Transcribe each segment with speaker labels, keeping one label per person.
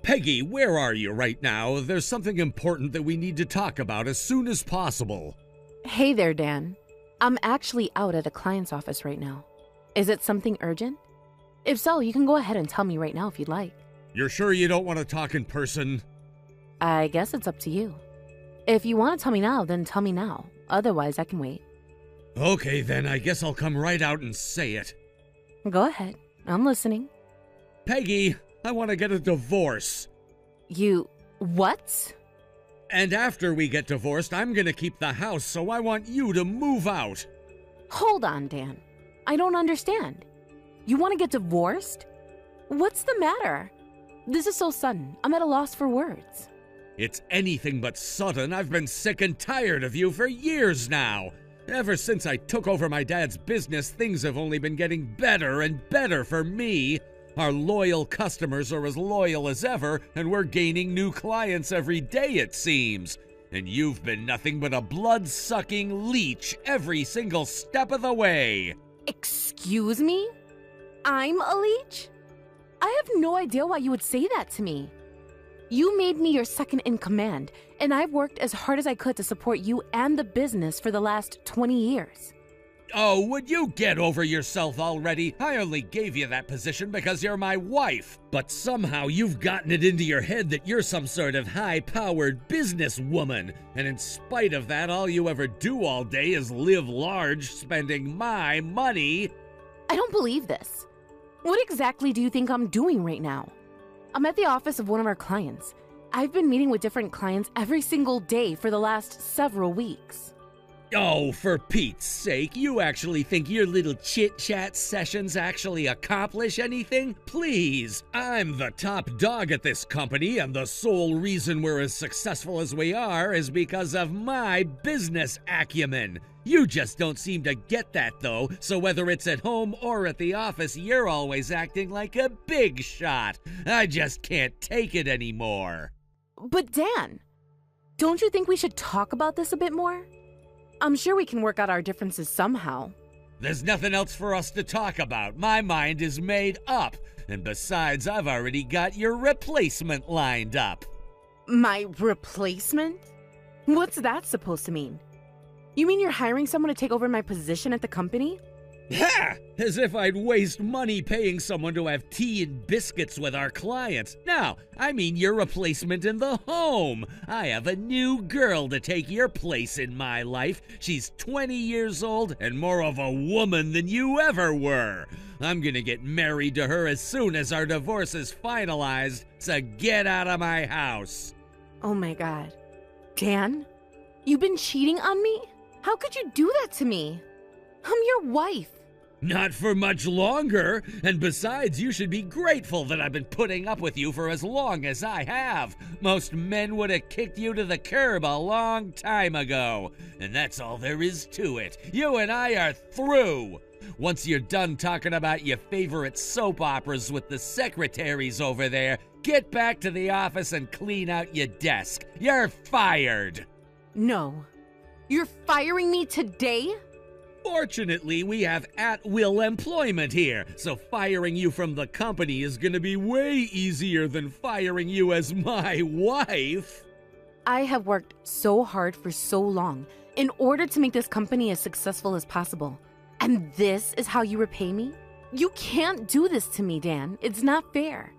Speaker 1: Peggy, where are you right now? There's something important that we need to talk about as soon as possible.
Speaker 2: Hey there, Dan. I'm actually out at a client's office right now. Is it something urgent? If so, you can go ahead and tell me right now if you'd like.
Speaker 1: You're sure you don't want to talk in person?
Speaker 2: I guess it's up to you. If you want to tell me now, then tell me now. Otherwise, I can wait.
Speaker 1: Okay, then I guess I'll come right out and say it.
Speaker 2: Go ahead. I'm listening.
Speaker 1: Peggy, I want to get a divorce.
Speaker 2: You... what?
Speaker 1: And after we get divorced, I'm gonna keep the house, so I want you to move out.
Speaker 2: Hold on, Dan. I don't understand. You want to get divorced? What's the matter? This is so sudden. I'm at a loss for words.
Speaker 1: It's anything but sudden. I've been sick and tired of you for years now. Ever since I took over my dad's business, things have only been getting better and better for me. Our loyal customers are as loyal as ever, and we're gaining new clients every day, it seems. And you've been nothing but a blood-sucking leech every single step of the way.
Speaker 2: Excuse me? I'm a leech? I have no idea why you would say that to me. You made me your second in command, and I've worked as hard as I could to support you and the business for the last 20 years.
Speaker 1: Oh, would you get over yourself already? I only gave you that position because you're my wife. But somehow you've gotten it into your head that you're some sort of high-powered businesswoman. And in spite of that, all you ever do all day is live large, spending my money.
Speaker 2: I don't believe this. What exactly do you think I'm doing right now? I'm at the office of one of our clients. I've been meeting with different clients every single day for the last several weeks.
Speaker 1: Oh, for Pete's sake, you actually think your little chit-chat sessions actually accomplish anything? Please, I'm the top dog at this company, and the sole reason we're as successful as we are is because of my business acumen. You just don't seem to get that, though, so whether it's at home or at the office, you're always acting like a big shot. I just can't take it anymore.
Speaker 2: But Dan, don't you think we should talk about this a bit more? I'm sure we can work out our differences somehow.
Speaker 1: There's nothing else for us to talk about. My mind is made up. And besides, I've already got your replacement lined up.
Speaker 2: My replacement? What's that supposed to mean? You mean you're hiring someone to take over my position at the company?
Speaker 1: Ha! As if I'd waste money paying someone to have tea and biscuits with our clients. No, I mean your replacement in the home. I have a new girl to take your place in my life. She's 20 years old and more of a woman than you ever were. I'm gonna get married to her as soon as our divorce is finalized, so get out of my house.
Speaker 2: Oh my God. Dan? You've been cheating on me? How could you do that to me? I'm your wife.
Speaker 1: Not for much longer, and besides, you should be grateful that I've been putting up with you for as long as I have. Most men would have kicked you to the curb a long time ago, and that's all there is to it. You and I are through. Once you're done talking about your favorite soap operas with the secretaries over there, get back to the office and clean out your desk. You're fired.
Speaker 2: No. You're firing me today?
Speaker 1: Fortunately, we have at-will employment here, so firing you from the company is going to be way easier than firing you as my wife.
Speaker 2: I have worked so hard for so long in order to make this company as successful as possible. And this is how you repay me? You can't do this to me, Dan. It's not fair.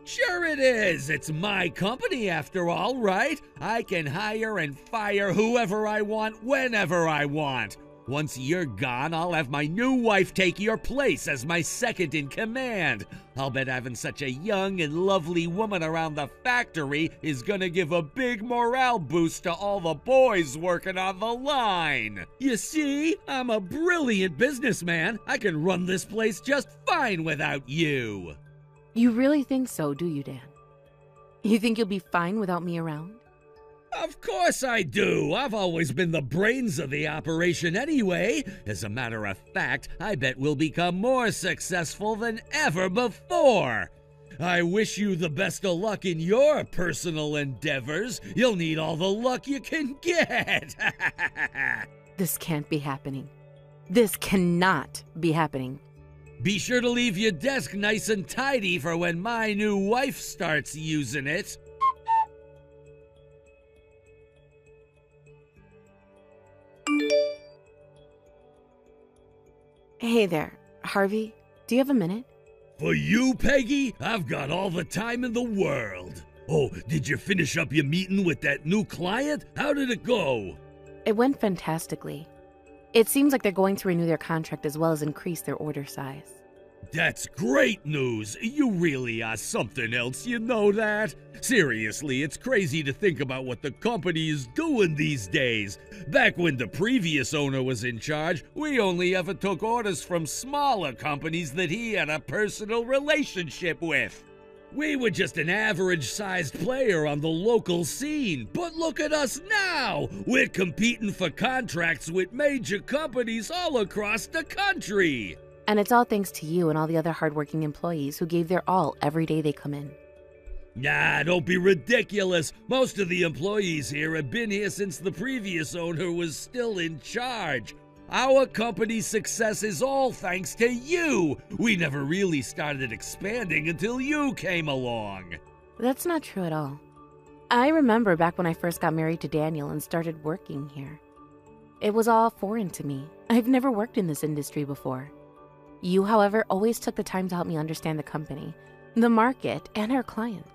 Speaker 1: Sure it is. It's my company after all, right? I can hire and fire whoever I want whenever I want. Once you're gone, I'll have my new wife take your place as my second in command. I'll bet having such a young and lovely woman around the factory is gonna give a big morale boost to all the boys working on the line. You see, I'm a brilliant businessman. I can run this place just fine without you.
Speaker 2: You really think so, do you, Dan? You think you'll be fine without me around?
Speaker 1: Of course I do. I've always been the brains of the operation anyway. As a matter of fact, I bet we'll become more successful than ever before. I wish you the best of luck in your personal endeavors. You'll need all the luck you can get.
Speaker 2: This can't be happening. This cannot be happening.
Speaker 1: Be sure to leave your desk nice and tidy for when my new wife starts using it.
Speaker 2: Hey there, Harvey. Do you have a minute?
Speaker 1: For you, Peggy, I've got all the time in the world. Oh, did you finish up your meeting with that new client? How did it go?
Speaker 2: It went fantastically. It seems like they're going to renew their contract as well as increase their order size.
Speaker 1: That's great news. You really are something else, you know that? Seriously, it's crazy to think about what the company is doing these days. Back when the previous owner was in charge, we only ever took orders from smaller companies that he had a personal relationship with. We were just an average-sized player on the local scene, but look at us now! We're competing for contracts with major companies all across the country!
Speaker 2: And it's all thanks to you and all the other hardworking employees who gave their all every day they come in.
Speaker 1: Nah, don't be ridiculous. Most of the employees here have been here since the previous owner was still in charge. Our company's success is all thanks to you. We never really started expanding until you came along.
Speaker 2: That's not true at all. I remember back when I first got married to Daniel and started working here. It was all foreign to me. I've never worked in this industry before. You, however, always took the time to help me understand the company, the market, and our clients.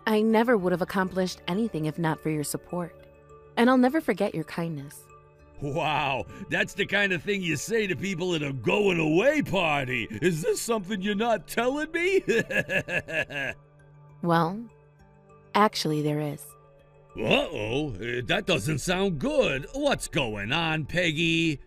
Speaker 2: I never would have accomplished anything if not for your support. And I'll never forget your kindness.
Speaker 1: Wow, that's the kind of thing you say to people at a going-away party. Is this something you're not telling me?
Speaker 2: Well, actually there is.
Speaker 1: Uh-oh, that doesn't sound good. What's going on, Peggy?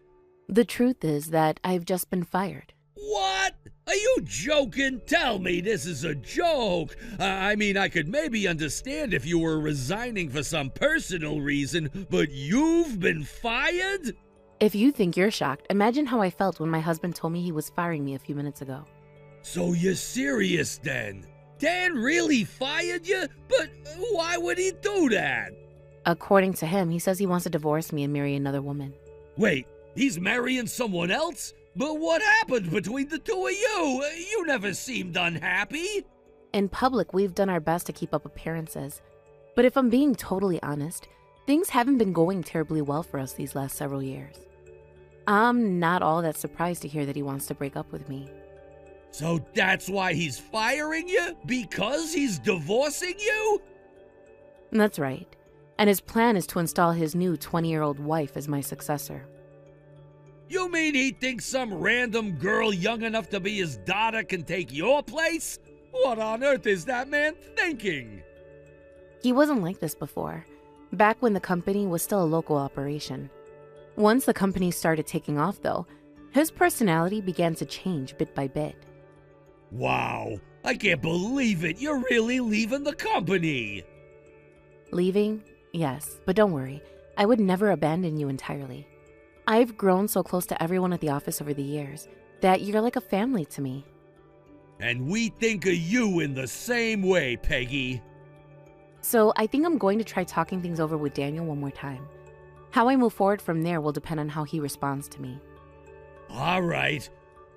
Speaker 2: The truth is that I've just been fired.
Speaker 1: What? Are you joking? Tell me this is a joke. I mean, I could maybe understand if you were resigning for some personal reason, but you've been fired?
Speaker 2: If you think you're shocked, imagine how I felt when my husband told me he was firing me a few minutes ago.
Speaker 1: So you're serious then? Dan really fired you? But why would he do that?
Speaker 2: According to him, he says he wants to divorce me and marry another woman.
Speaker 1: Wait, he's marrying someone else? But what happened between the two of you? You never seemed unhappy.
Speaker 2: In public, we've done our best to keep up appearances. But if I'm being totally honest, things haven't been going terribly well for us these last several years. I'm not all that surprised to hear that he wants to break up with me.
Speaker 1: So that's why he's firing you? Because he's divorcing you?
Speaker 2: That's right. And his plan is to install his new 20-year-old wife as my successor.
Speaker 1: You mean he thinks some random girl young enough to be his daughter can take your place? What on earth is that man thinking?
Speaker 2: He wasn't like this before, back when the company was still a local operation. Once the company started taking off, though, his personality began to change bit by bit.
Speaker 1: Wow, I can't believe it. You're really leaving the company.
Speaker 2: Leaving? Yes, but don't worry. I would never abandon you entirely. I've grown so close to everyone at the office over the years that you're like a family to me.
Speaker 1: And we think of you in the same way, Peggy.
Speaker 2: So I think I'm going to try talking things over with Daniel one more time. How I move forward from there will depend on how he responds to me.
Speaker 1: All right.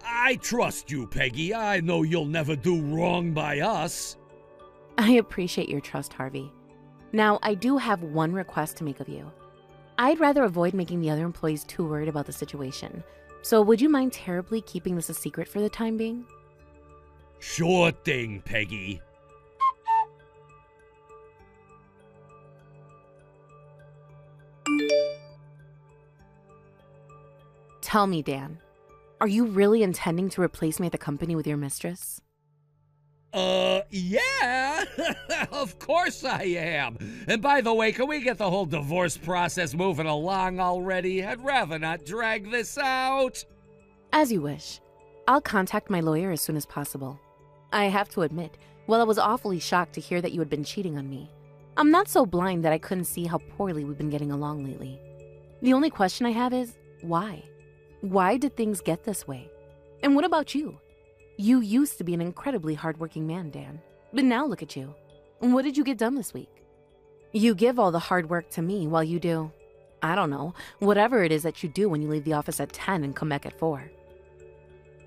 Speaker 1: I trust you, Peggy. I know you'll never do wrong by us.
Speaker 2: I appreciate your trust, Harvey. Now, I do have one request to make of you. I'd rather avoid making the other employees too worried about the situation. So would you mind terribly keeping this a secret for the time being?
Speaker 1: Sure thing, Peggy.
Speaker 2: Tell me, Dan, are you really intending to replace me at the company with your mistress?
Speaker 1: Yeah, of course I am. And by the way, can we get the whole divorce process moving along already? I'd rather not drag this out.
Speaker 2: As you wish. I'll contact my lawyer as soon as possible. I have to admit, while I was awfully shocked to hear that you had been cheating on me, I'm not so blind that I couldn't see how poorly we've been getting along lately. The only question I have is, why? Why did things get this way? And what about you? You used to be an incredibly hardworking man, Dan. But now look at you. What did you get done this week? You give all the hard work to me while you do, I don't know, whatever it is that you do when you leave the office at 10 and come back at 4.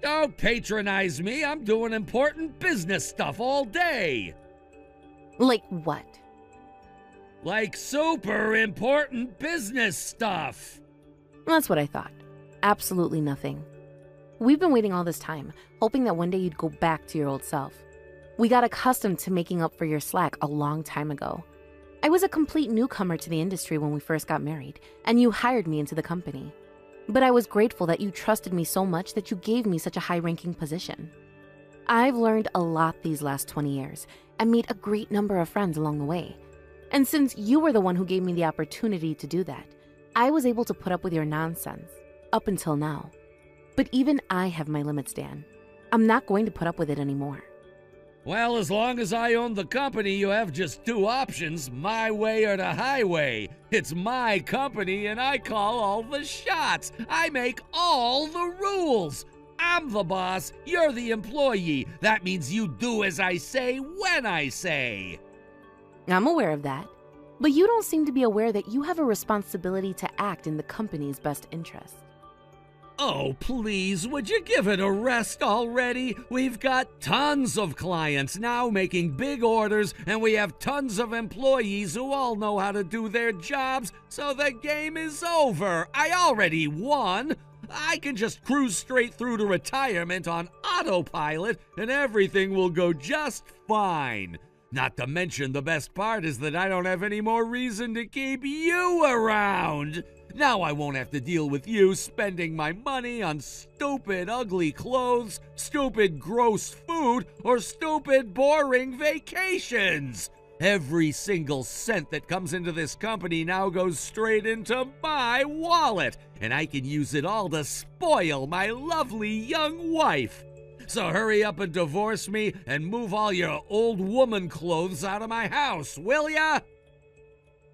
Speaker 1: Don't patronize me. I'm doing important business stuff all day.
Speaker 2: Like what?
Speaker 1: Like super important business stuff.
Speaker 2: That's what I thought. Absolutely nothing. We've been waiting all this time, hoping that one day you'd go back to your old self. We got accustomed to making up for your slack a long time ago. I was a complete newcomer to the industry when we first got married, and you hired me into the company. But I was grateful that you trusted me so much that you gave me such a high-ranking position. I've learned a lot these last 20 years and made a great number of friends along the way. And since you were the one who gave me the opportunity to do that, I was able to put up with your nonsense, up until now. But even I have my limits, Dan. I'm not going to put up with it anymore.
Speaker 1: Well, as long as I own the company, you have just two options, my way or the highway. It's my company and I call all the shots. I make all the rules. I'm the boss, you're the employee. That means you do as I say when I say.
Speaker 2: I'm aware of that, but you don't seem to be aware that you have a responsibility to act in the company's best interest.
Speaker 1: Oh, please, would you give it a rest already? We've got tons of clients now making big orders, and we have tons of employees who all know how to do their jobs, so the game is over. I already won. I can just cruise straight through to retirement on autopilot, and everything will go just fine. Not to mention the best part is that I don't have any more reason to keep you around. Now I won't have to deal with you spending my money on stupid, ugly clothes, stupid, gross food, or stupid, boring vacations. Every single cent that comes into this company now goes straight into my wallet, and I can use it all to spoil my lovely young wife. So hurry up and divorce me and move all your old woman clothes out of my house, will ya?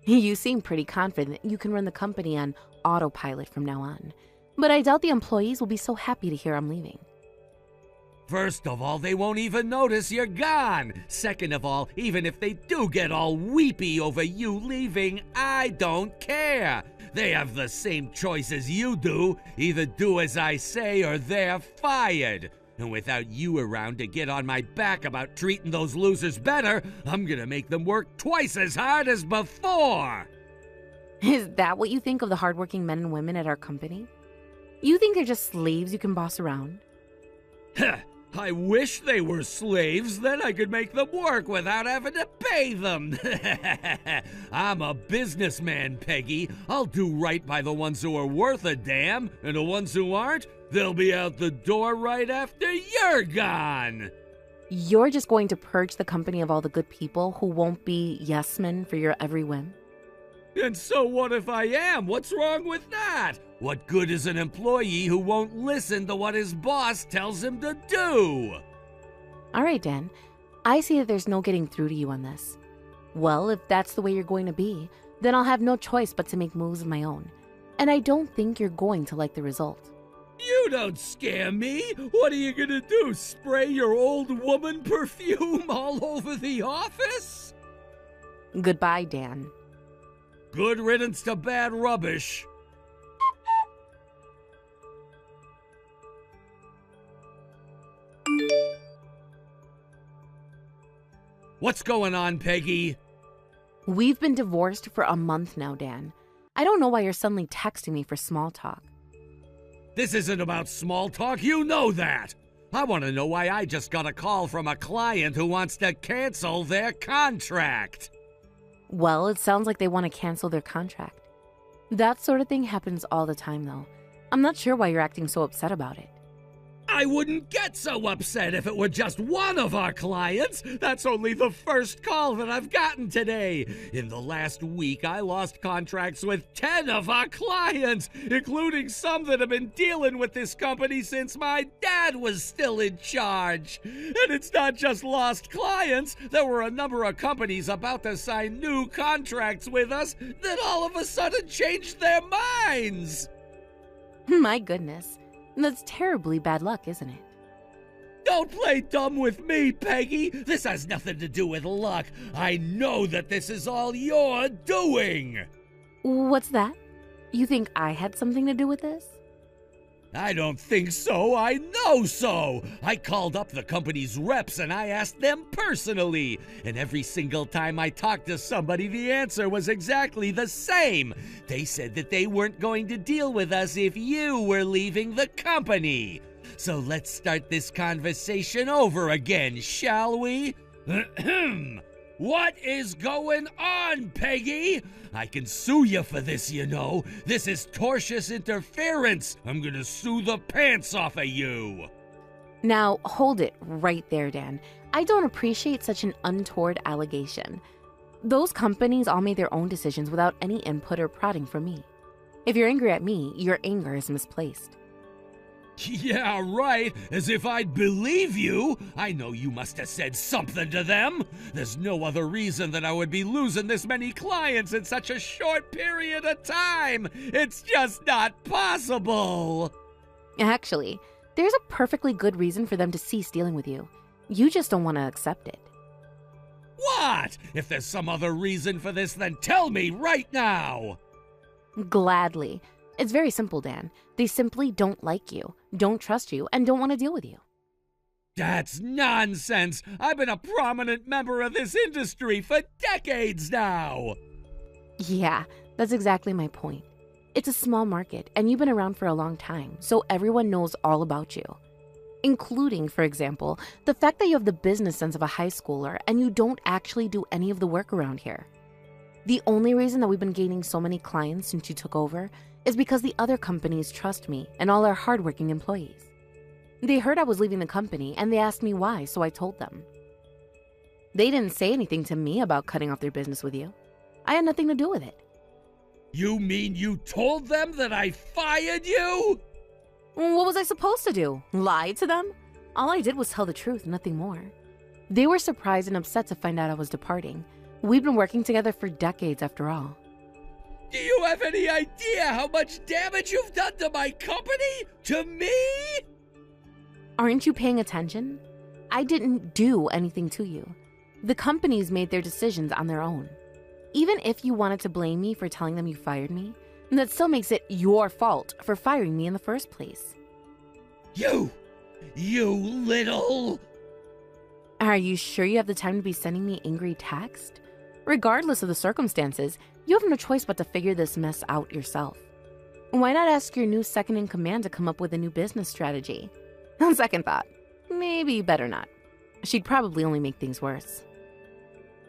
Speaker 2: You seem pretty confident you can run the company on autopilot from now on, but I doubt the employees will be so happy to hear I'm leaving.
Speaker 1: First of all, they won't even notice you're gone. Second of all, even if they do get all weepy over you leaving, I don't care. They have the same choice as you do. Either do as I say or they're fired. And without you around to get on my back about treating those losers better, I'm gonna make them work twice as hard as before.
Speaker 2: Is that what you think of the hardworking men and women at our company? You think they're just slaves you can boss around?
Speaker 1: I wish they were slaves, then I could make them work without having to pay them. I'm a businessman, Peggy. I'll do right by the ones who are worth a damn, and the ones who aren't, they'll be out the door right after you're gone.
Speaker 2: You're just going to purge the company of all the good people who won't be yes men for your every whim?
Speaker 1: And so what if I am? What's wrong with that? What good is an employee who won't listen to what his boss tells him to do?
Speaker 2: All right, Dan. I see that there's no getting through to you on this. Well, if that's the way you're going to be, then I'll have no choice but to make moves of my own. And I don't think you're going to like the result.
Speaker 1: You don't scare me. What are you gonna do? Spray your old woman perfume all over the office?
Speaker 2: Goodbye, Dan.
Speaker 1: Good riddance to bad rubbish. What's going on, Peggy?
Speaker 2: We've been divorced for a month now, Dan. I don't know why you're suddenly texting me for small talk.
Speaker 1: This isn't about small talk, you know that. I want to know why I just got a call from a client who wants to cancel their contract.
Speaker 2: Well, it sounds like they want to cancel their contract. That sort of thing happens all the time, though. I'm not sure why you're acting so upset about it.
Speaker 1: I wouldn't get so upset if it were just one of our clients. That's only the first call that I've gotten today. In the last week, I lost contracts with 10 of our clients, including some that have been dealing with this company since my dad was still in charge. And it's not just lost clients. There were a number of companies about to sign new contracts with us that all of a sudden changed their minds.
Speaker 2: My goodness. That's terribly bad luck, isn't it?
Speaker 1: Don't play dumb with me, Peggy. This has nothing to do with luck. I know that this is all your doing.
Speaker 2: What's that? You think I had something to do with this?
Speaker 1: I don't think so, I know so. I called up the company's reps and I asked them personally. And every single time I talked to somebody, the answer was exactly the same. They said that they weren't going to deal with us if you were leaving the company. So let's start this conversation over again, shall we? What is going on, Peggy? I can sue you for this, you know. This is tortious interference. I'm gonna sue the pants off of you.
Speaker 2: Now, hold it right there, Dan. I don't appreciate such an untoward allegation. Those companies all made their own decisions without any input or prodding from me. If you're angry at me, your anger is misplaced.
Speaker 1: Yeah, right. As if I'd believe you. I know you must have said something to them. There's no other reason that I would be losing this many clients in such a short period of time. It's just not possible.
Speaker 2: Actually, there's a perfectly good reason for them to cease dealing with you. You just don't want to accept it.
Speaker 1: What? If there's some other reason for this, then tell me right now.
Speaker 2: Gladly. It's very simple, Dan. They simply don't like you, don't trust you, and don't want to deal with you.
Speaker 1: That's nonsense. I've been a prominent member of this industry for decades now.
Speaker 2: Yeah, that's exactly my point. It's a small market, and you've been around for a long time, so everyone knows all about you. Including, for example, the fact that you have the business sense of a high schooler and you don't actually do any of the work around here. The only reason that we've been gaining so many clients since you took over is because the other companies trust me and all our hardworking employees. They heard I was leaving the company and they asked me why, so I told them. They didn't say anything to me about cutting off their business with you. I had nothing to do with it.
Speaker 1: You mean you told them that I fired you?
Speaker 2: What was I supposed to do? Lie to them? All I did was tell the truth, nothing more. They were surprised and upset to find out I was departing. We've been working together for decades after all.
Speaker 1: Do you have any idea how much damage you've done to my company? To me?
Speaker 2: Aren't you paying attention? I didn't do anything to you. The companies made their decisions on their own. Even if you wanted to blame me for telling them you fired me, that still makes it your fault for firing me in the first place.
Speaker 1: You little...
Speaker 2: Are you sure you have the time to be sending me angry text? Regardless of the circumstances, you have no choice but to figure this mess out yourself. Why not ask your new second-in-command to come up with a new business strategy? On second thought, maybe better not. She'd probably only make things worse.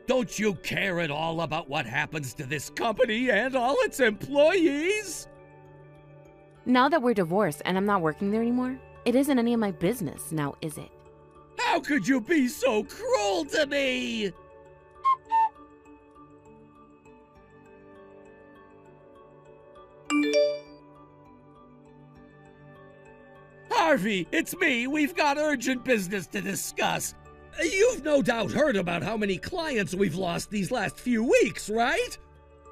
Speaker 1: Don't you care at all about what happens to this company and all its employees?
Speaker 2: Now that we're divorced and I'm not working there anymore, it isn't any of my business now, is it?
Speaker 1: How could you be so cruel to me? Harvey, it's me. We've got urgent business to discuss. You've no doubt heard about how many clients we've lost these last few weeks, right?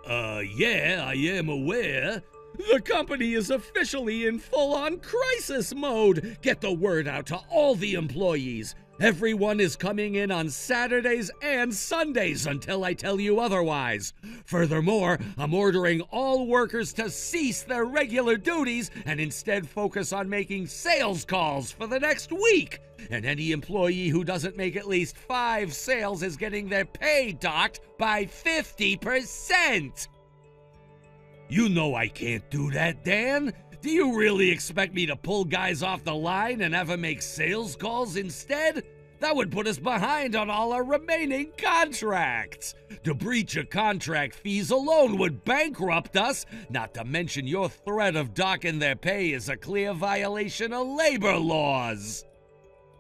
Speaker 1: Yeah, I am aware. The company is officially in full-on crisis mode. Get the word out to all the employees. Everyone is coming in on Saturdays and Sundays until I tell you otherwise. Furthermore, I'm ordering all workers to cease their regular duties and instead focus on making sales calls for the next week. And any employee who doesn't make at least 5 sales is getting their pay docked by 50%. You know I can't do that, Dan. Do you really expect me to pull guys off the line and have them make sales calls instead? That would put us behind on all our remaining contracts. To breach of contract fees alone would bankrupt us, not to mention your threat of docking their pay is a clear violation of labor laws.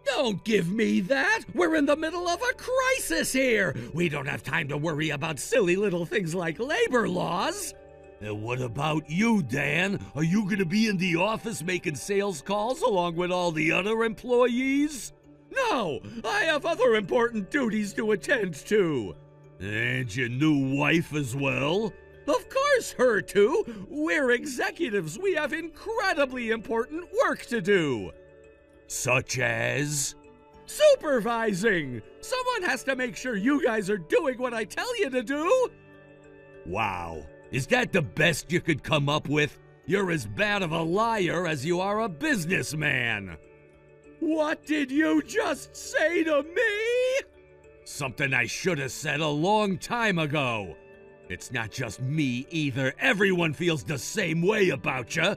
Speaker 1: Don't give me that! We're in the middle of a crisis here! We don't have time to worry about silly little things like labor laws! And what about you, Dan? Are you gonna be in the office making sales calls along with all the other employees? No! I have other important duties to attend to! And your new wife as well? Of course, her too! We're executives, we have incredibly important work to do! Such as? Supervising! Someone has to make sure you guys are doing what I tell you to do! Wow, is that the best you could come up with? You're as bad of a liar as you are a businessman. What did you just say to me? Something I should have said a long time ago. It's not just me either. Everyone feels the same way about you.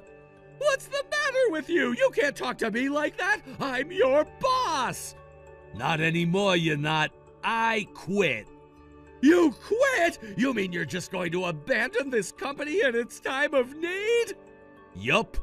Speaker 1: What's the matter with you? You can't talk to me like that. I'm your boss. Not anymore, you're not. I quit. You quit? You mean you're just going to abandon this company in its time of need? Yup.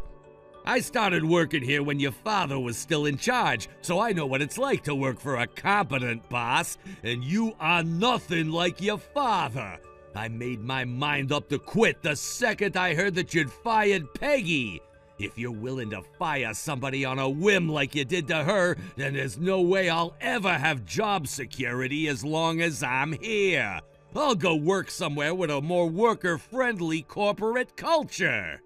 Speaker 1: I started working here when your father was still in charge, so I know what it's like to work for a competent boss, and you are nothing like your father. I made my mind up to quit the second I heard that you'd fired Peggy. If you're willing to fire somebody on a whim like you did to her, then there's no way I'll ever have job security as long as I'm here. I'll go work somewhere with a more worker-friendly corporate culture.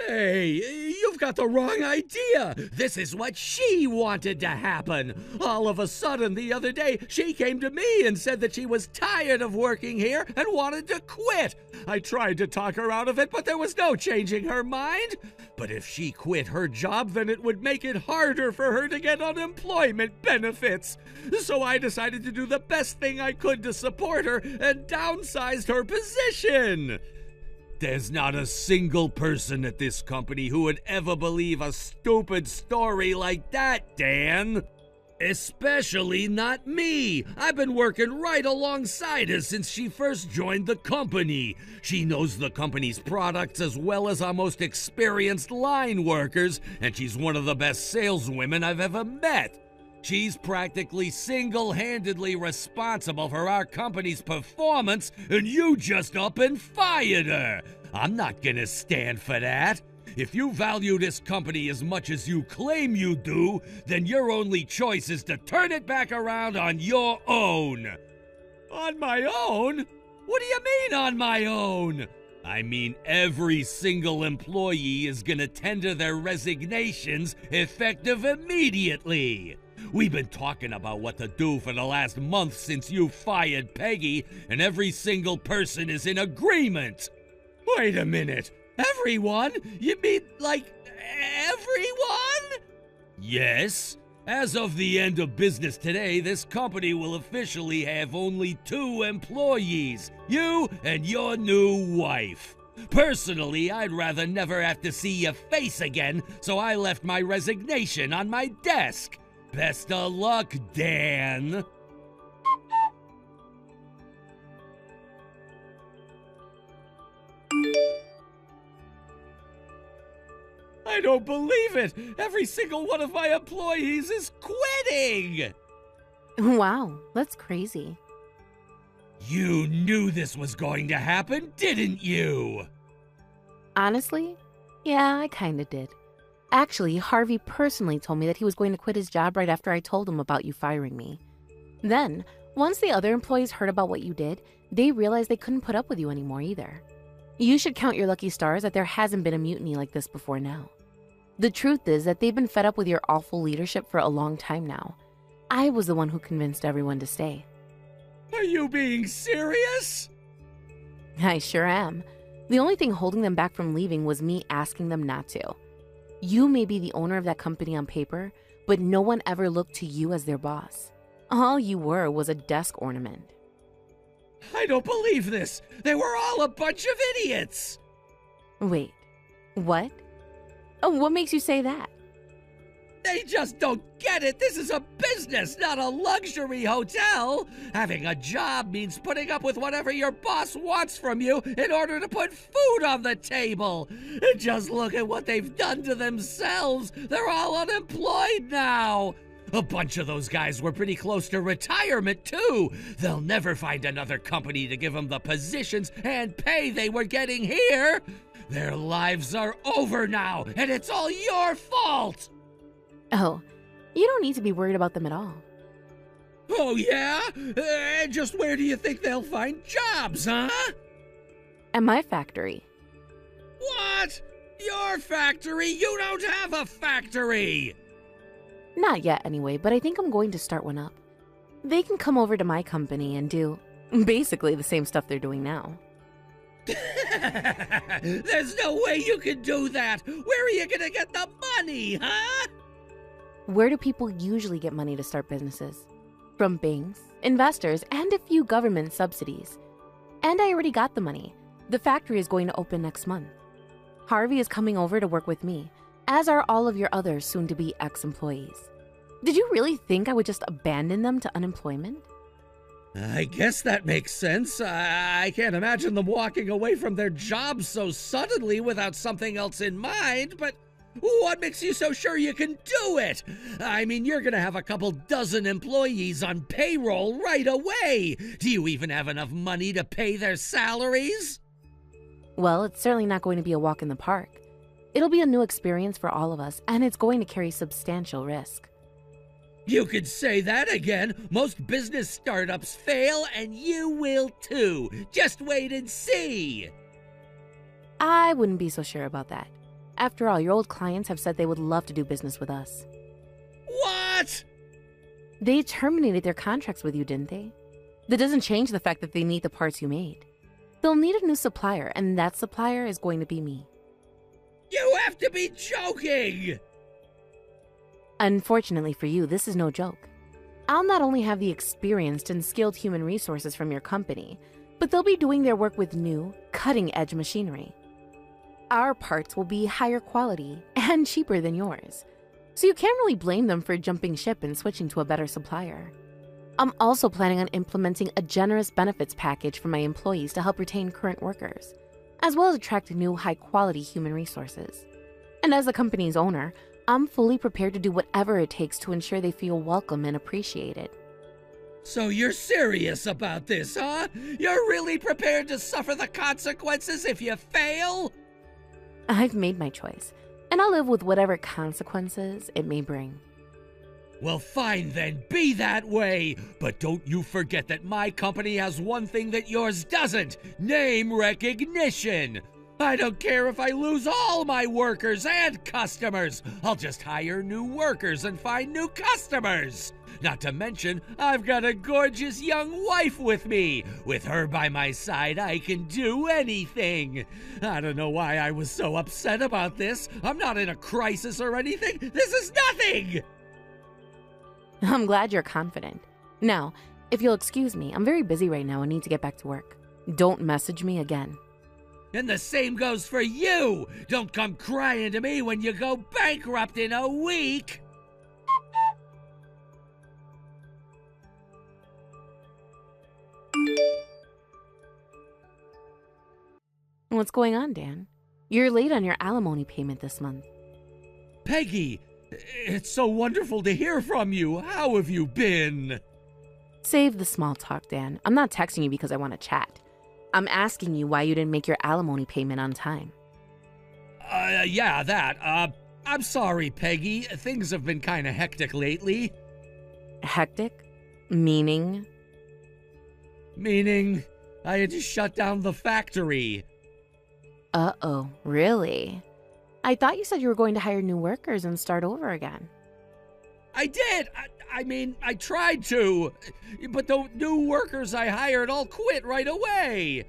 Speaker 1: Hey, you've got the wrong idea. This is what she wanted to happen. All of a sudden, the other day, she came to me and said that she was tired of working here and wanted to quit. I tried to talk her out of it, but there was no changing her mind. But if she quit her job, then it would make it harder for her to get unemployment benefits. So I decided to do the best thing I could to support her and downsized her position. There's not a single person at this company who would ever believe a stupid story like that, Dan. Especially not me. I've been working right alongside her since she first joined the company. She knows the company's products as well as our most experienced line workers, and she's one of the best saleswomen I've ever met. She's practically single-handedly responsible for our company's performance, and you just up and fired her. I'm not gonna stand for that. If you value this company as much as you claim you do, then your only choice is to turn it back around on your own. On my own? What do you mean on my own? I mean every single employee is gonna tender their resignations effective immediately. We've been talking about what to do for the last month since you fired Peggy, and every single person is in agreement. Wait a minute. Everyone? You mean, like, everyone? Yes. As of the end of business today, this company will officially have only 2 employees, you and your new wife. Personally, I'd rather never have to see your face again, so I left my resignation on my desk. Best of luck, Dan. I don't believe it! Every single one of my employees is quitting!
Speaker 2: Wow, that's crazy.
Speaker 1: You knew this was going to happen, didn't you?
Speaker 2: Honestly, yeah, I kinda did. Actually, Harvey personally told me that he was going to quit his job right after I told him about you firing me. Then, once the other employees heard about what you did, they realized they couldn't put up with you anymore either. You should count your lucky stars that there hasn't been a mutiny like this before now. The truth is that they've been fed up with your awful leadership for a long time now. I was the one who convinced everyone to stay.
Speaker 1: Are you being serious?
Speaker 2: I sure am. The only thing holding them back from leaving was me asking them not to. You may be the owner of that company on paper, but no one ever looked to you as their boss. All you were was a desk ornament.
Speaker 1: I don't believe this! They were all a bunch of idiots!
Speaker 2: Wait, what? Oh, what makes you say that?
Speaker 1: They just don't get it! This is a business, not a luxury hotel! Having a job means putting up with whatever your boss wants from you in order to put food on the table! And just look at what they've done to themselves! They're all unemployed now! A bunch of those guys were pretty close to retirement, too! They'll never find another company to give them the positions and pay they were getting here! Their lives are over now, and it's all your fault!
Speaker 2: Oh, you don't need to be worried about them at all.
Speaker 1: Oh, yeah? Just where do you think they'll find jobs, huh?
Speaker 2: At my factory.
Speaker 1: What? Your factory? You don't have a factory!
Speaker 2: Not yet anyway, but I think I'm going to start one up. They can come over to my company and do basically the same stuff they're doing now.
Speaker 1: There's no way you can do that. Where are you gonna get the money, huh?
Speaker 2: Where do people usually get money to start businesses? From banks, investors, and a few government subsidies. And I already got the money. The factory is going to open next month. Harvey is coming over to work with me, as are all of your other soon-to-be ex-employees. Did you really think I would just abandon them to unemployment?
Speaker 1: I guess that makes sense. I can't imagine them walking away from their jobs so suddenly without something else in mind, but what makes you so sure you can do it? I mean, you're gonna have a couple dozen employees on payroll right away. Do you even have enough money to pay their salaries?
Speaker 2: Well, it's certainly not going to be a walk in the park. It'll be a new experience for all of us, and it's going to carry substantial risk.
Speaker 1: You could say that again. Most business startups fail, and you will too. Just wait and see.
Speaker 2: I wouldn't be so sure about that. After all, your old clients have said they would love to do business with us.
Speaker 1: What?
Speaker 2: They terminated their contracts with you, didn't they? That doesn't change the fact that they need the parts you made. They'll need a new supplier, and that supplier is going to be me.
Speaker 1: You have to be joking!
Speaker 2: Unfortunately for you, this is no joke. I'll not only have the experienced and skilled human resources from your company, but they'll be doing their work with new, cutting-edge machinery. Our parts will be higher quality and cheaper than yours, so you can't really blame them for jumping ship and switching to a better supplier. I'm also planning on implementing a generous benefits package for my employees to help retain current workers, as well as attract new high-quality human resources. And as the company's owner, I'm fully prepared to do whatever it takes to ensure they feel welcome and appreciated.
Speaker 1: So you're serious about this, huh? You're really prepared to suffer the consequences if you fail?
Speaker 2: I've made my choice, and I'll live with whatever consequences it may bring.
Speaker 1: Well, fine then, be that way. But don't you forget that my company has one thing that yours doesn't: name recognition. I don't care if I lose all my workers and customers. I'll just hire new workers and find new customers. Not to mention, I've got a gorgeous young wife with me. With her by my side, I can do anything. I don't know why I was so upset about this. I'm not in a crisis or anything. This is nothing.
Speaker 2: I'm glad you're confident. Now, if you'll excuse me, I'm very busy right now and need to get back to work. Don't message me again.
Speaker 1: And the same goes for you. Don't come crying to me when you go bankrupt in a week.
Speaker 2: What's going on, Dan? You're late on your alimony payment this month.
Speaker 1: Peggy, it's so wonderful to hear from you. How have you been?
Speaker 2: Save the small talk, Dan. I'm not texting you because I want to chat. I'm asking you why you didn't make your alimony payment on time.
Speaker 1: Yeah, that. I'm sorry, Peggy. Things have been kind of hectic lately.
Speaker 2: Hectic? Meaning?
Speaker 1: Meaning, I had to shut down the factory.
Speaker 2: Uh-oh, really? I thought you said you were going to hire new workers and start over again.
Speaker 1: I did. I mean, I tried to, but the new workers I hired all quit right away.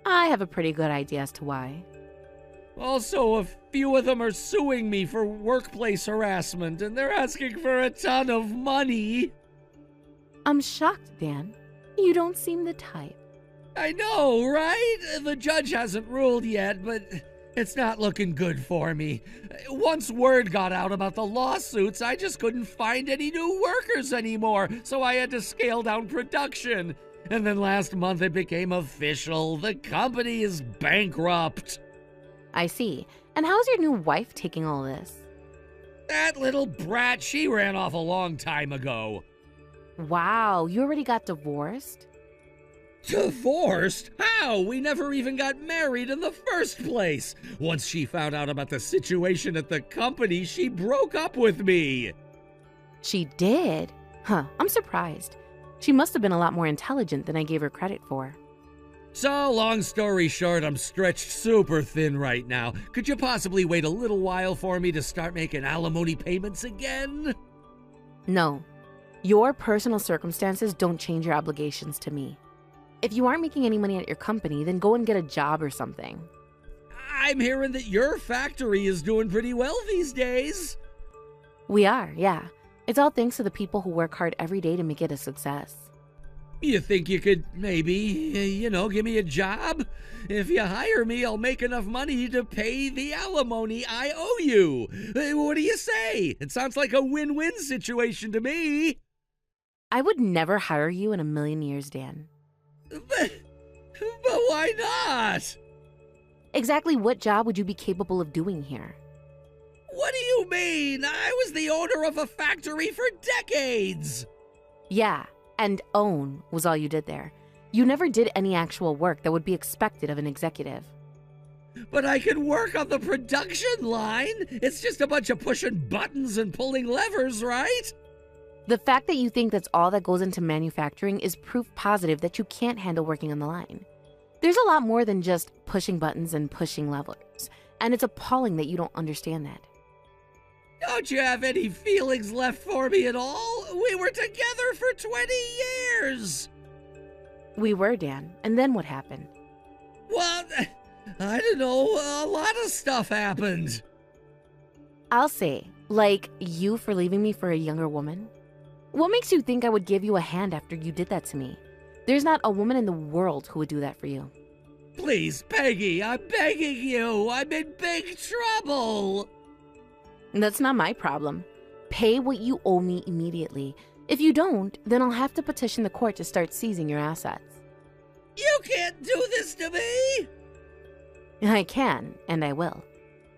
Speaker 2: I have a pretty good idea as to why.
Speaker 1: Also, a few of them are suing me for workplace harassment, and they're asking for a ton of money.
Speaker 2: I'm shocked, Dan. You don't seem the type.
Speaker 1: I know, right? The judge hasn't ruled yet, but it's not looking good for me. Once word got out about the lawsuits, I just couldn't find any new workers anymore, so I had to scale down production. And then last month it became official. The company is bankrupt.
Speaker 2: I see. And how's your new wife taking all this?
Speaker 1: That little brat, she ran off a long time ago.
Speaker 2: Wow, you already got divorced?
Speaker 1: Divorced? How? We never even got married in the first place. Once she found out about the situation at the company, she broke up with me.
Speaker 2: She did? Huh, I'm surprised. She must have been a lot more intelligent than I gave her credit for.
Speaker 1: So, long story short, I'm stretched super thin right now. Could you possibly wait a little while for me to start making alimony payments again?
Speaker 2: No. Your personal circumstances don't change your obligations to me. If you aren't making any money at your company, then go and get a job or something.
Speaker 1: I'm hearing that your factory is doing pretty well these days.
Speaker 2: We are, yeah. It's all thanks to the people who work hard every day to make it a success.
Speaker 1: You think you could maybe, give me a job? If you hire me, I'll make enough money to pay the alimony I owe you. What do you say? It sounds like a win-win situation to me.
Speaker 2: I would never hire you in a million years, Dan.
Speaker 1: But why not?
Speaker 2: Exactly what job would you be capable of doing here?
Speaker 1: What do you mean? I was the owner of a factory for decades.
Speaker 2: Yeah, and own was all you did there. You never did any actual work that would be expected of an executive.
Speaker 1: But I could work on the production line. It's just a bunch of pushing buttons and pulling levers, right?
Speaker 2: The fact that you think that's all that goes into manufacturing is proof positive that you can't handle working on the line. There's a lot more than just pushing buttons and pushing levers, and it's appalling that you don't understand that.
Speaker 1: Don't you have any feelings left for me at all? We were together for 20 years.
Speaker 2: We were, Dan, and then what happened?
Speaker 1: Well, I don't know, a lot of stuff happened.
Speaker 2: I'll say, like you for leaving me for a younger woman? What makes you think I would give you a hand after you did that to me? There's not a woman in the world who would do that for you.
Speaker 1: Please, Peggy, I'm begging you. I'm in big trouble.
Speaker 2: That's not my problem. Pay what you owe me immediately. If you don't, then I'll have to petition the court to start seizing your assets.
Speaker 1: You can't do this to me.
Speaker 2: I can, and I will.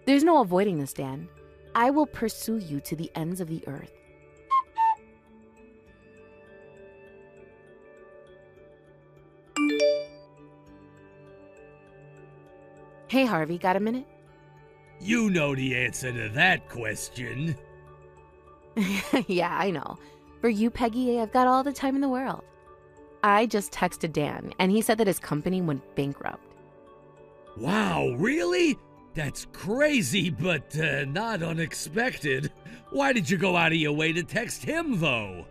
Speaker 2: There's no avoiding this, Dan. I will pursue you to the ends of the earth. Hey, Harvey, got a minute?
Speaker 1: You know the answer to that question.
Speaker 2: Yeah, I know. For you, Peggy, I've got all the time in the world. I just texted Dan, and he said that his company went bankrupt.
Speaker 1: Wow, really? That's crazy, but not unexpected. Why did you go out of your way to text him, though?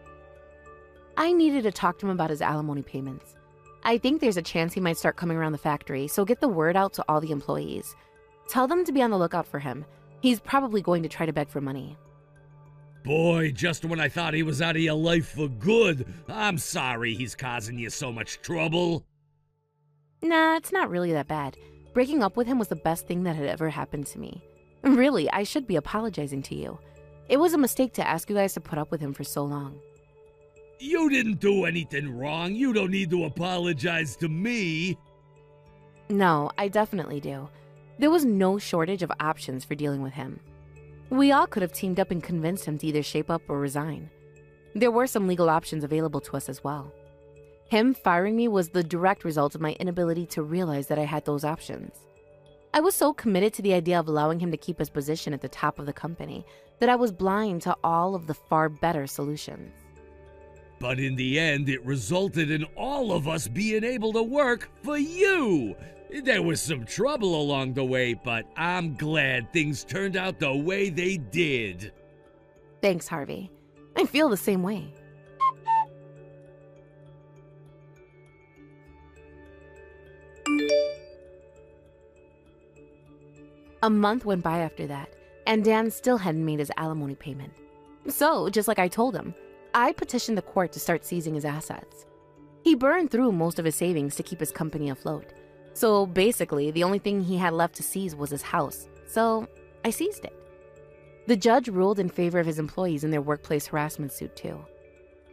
Speaker 2: I needed to talk to him about his alimony payments. I think there's a chance he might start coming around the factory, so get the word out to all the employees. Tell them to be on the lookout for him. He's probably going to try to beg for money.
Speaker 1: Boy, just when I thought he was out of your life for good. I'm sorry he's causing you so much trouble.
Speaker 2: Nah, it's not really that bad. Breaking up with him was the best thing that had ever happened to me. Really, I should be apologizing to you. It was a mistake to ask you guys to put up with him for so long.
Speaker 1: You didn't do anything wrong. You don't need to apologize to me.
Speaker 2: No, I definitely do. There was no shortage of options for dealing with him. We all could have teamed up and convinced him to either shape up or resign. There were some legal options available to us as well. Him firing me was the direct result of my inability to realize that I had those options. I was so committed to the idea of allowing him to keep his position at the top of the company that I was blind to all of the far better solutions.
Speaker 1: But in the end, it resulted in all of us being able to work for you. There was some trouble along the way, but I'm glad things turned out the way they did.
Speaker 2: Thanks, Harvey. I feel the same way. A month went by after that, and Dan still hadn't made his alimony payment. So, just like I told him, I petitioned the court to start seizing his assets. He burned through most of his savings to keep his company afloat. So basically, the only thing he had left to seize was his house. So I seized it. The judge ruled in favor of his employees in their workplace harassment suit too.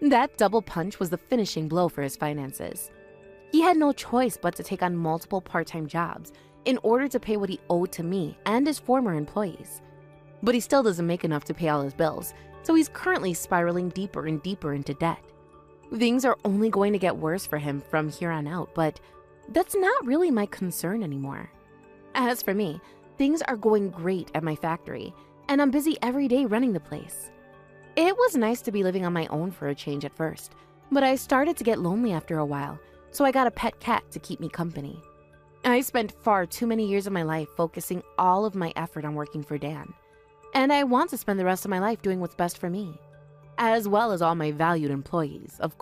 Speaker 2: That double punch was the finishing blow for his finances. He had no choice but to take on multiple part-time jobs in order to pay what he owed to me and his former employees. But he still doesn't make enough to pay all his bills, so he's currently spiraling deeper and deeper into debt. Things are only going to get worse for him from here on out, but that's not really my concern anymore. As for me, things are going great at my factory, and I'm busy every day running the place. It was nice to be living on my own for a change at first, but I started to get lonely after a while, so I got a pet cat to keep me company. I spent far too many years of my life focusing all of my effort on working for Dan, and I want to spend the rest of my life doing what's best for me, as well as all my valued employees, of course.